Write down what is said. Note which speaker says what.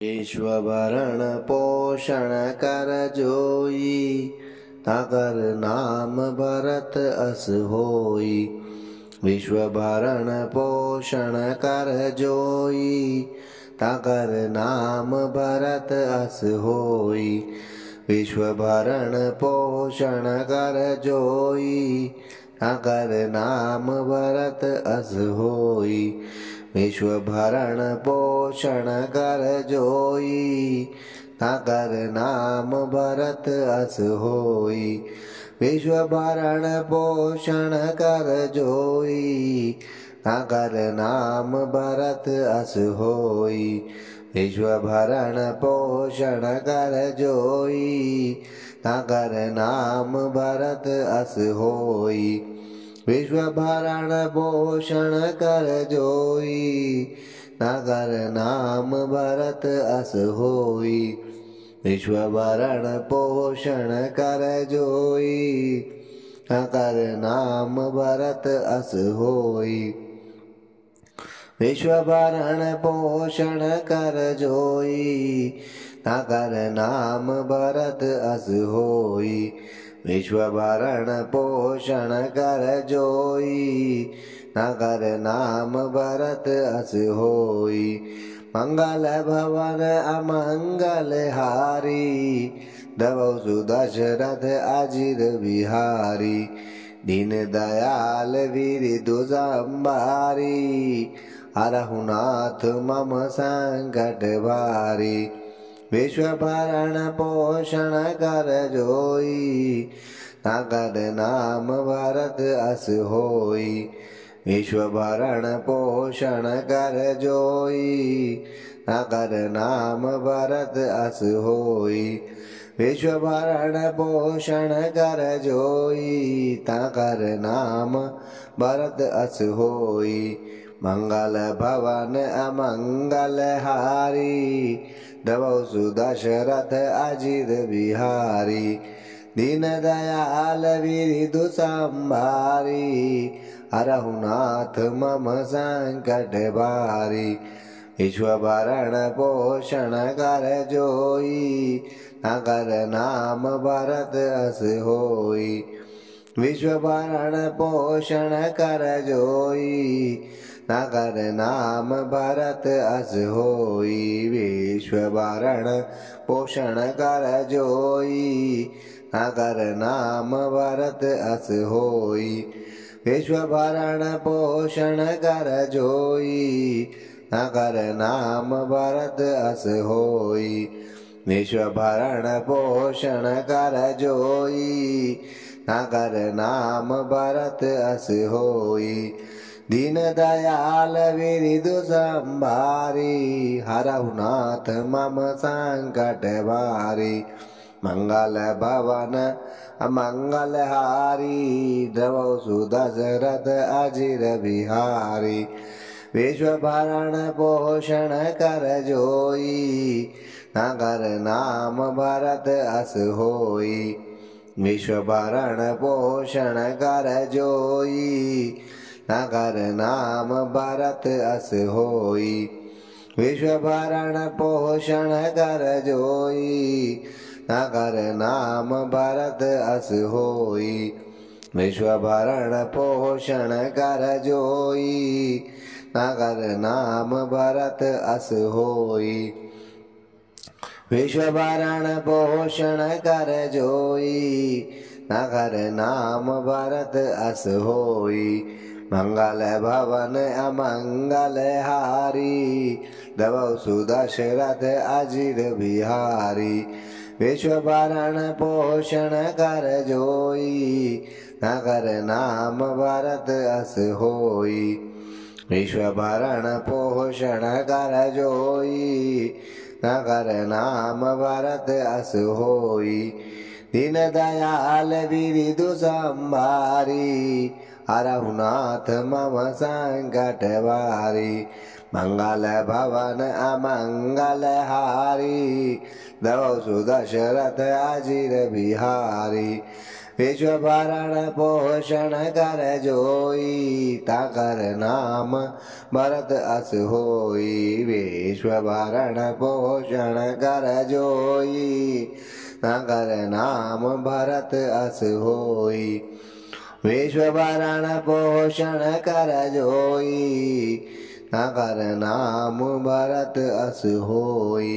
Speaker 1: विश्वभरण पोषण कर जोई, ताकर नाम भरत अस होई। विश्वभरण पोषण कर जोई, ताकर नाम भरत अस होई। विश्वभरण पोषण कर जोई, ताकर नाम भरत अस होई। विश्वभरण पोषण कर जोई, ताकर नाम भरत अस होई। विश्वभरण पोषण कर जोई, ताकर नाम भरत अस होई। विश्वभरण पोषण कर जोई, ताकर नाम भरत अस होई। विश्वभरण पोषण कर जोई, ताकर नाम भरत अस होई। विश्वभरण पोषण कर जोई, ताकर नाम भरत अस होई। विश्वभरण पोषण कर जोई, ताकर नाम भरत अस होई। विश्वभरण पोषण कर जोई, ताकर नाम भरत अस होई। मंगल भवन अमंगल हारी, दवौ सुदशरथ अजिर बिहारी। दीन दयाल विरिधु संभारी, हरहु नाथ मम संकट भारी। विश्वभरण पोषण कर जोई, ताकर नाम भरत अस होई। विश्वभरण पोषण कर जोई, ताकर नाम भरत अस होई। विश्वभरण पोषण कर जोई, ताकर नाम भरत अस होई। मंगल भवन अमंगल हारी, दवौ सुदशरथ अजिर बिहारी। दीन दयाल विरिधु संभारी, हरहु नाथ मम संकट भारी। विश्वभरण पोषण कर जोई, ताकर नाम भरत अस होई। विश्वभरण पोषण कर जोई, ताकर नाम भरत अस होई। विश्वभरण पोषण कर जोई, ताकर नाम भरत अस होई। विश्वभरण पोषण कर जोई, ताकर नाम भरत अस होई। विश्वभरण पोषण कर जोई, ताकर नाम भरत अस होई। दीन दयाल विरिधु संभारी, हरहु नाथ मम संकट भारी। मंगल भवन अमंगल हारी, दवौ सुदशरथ अजिर बिहारी। विश्वभरण पोषण कर जोई, ताकर नाम भरत अस होई। विश्वभरण पोषण कर जोई, ताकर नाम भरत अस होई। विश्वभरण पोषण कर जोई, ताकर नाम भरत अस होई। विश्वभरण पोषण कर जोई, ताकर नाम भरत अस होई। विश्वभरण पोषण कर जोई, ताकर नाम भरत अस होई। मंगल भवन अमंगल हारी, दवौ सुदशरथ अजिर बिहारी। विश्वभरण पोषण कर जोई, ताकर नाम भरत अस होई। विश्वभरण पोषण कर जोई, ताकर नाम भरत अस होई। दीन दयाल विरिधु संभारी, हरहु नाथ मम संकट भारी। मंगल भवन अमंगल हारी, दवौ सुदशरथ अजिर बिहारी। विश्व भरण पोषण कर जोई ताकर नाम भरत अस होई विश्व भरण पोषण कर जोई ताकर नाम भरत अस होई विश्व भरण पोषण कर जोई ताकर नाम भरत अस होई।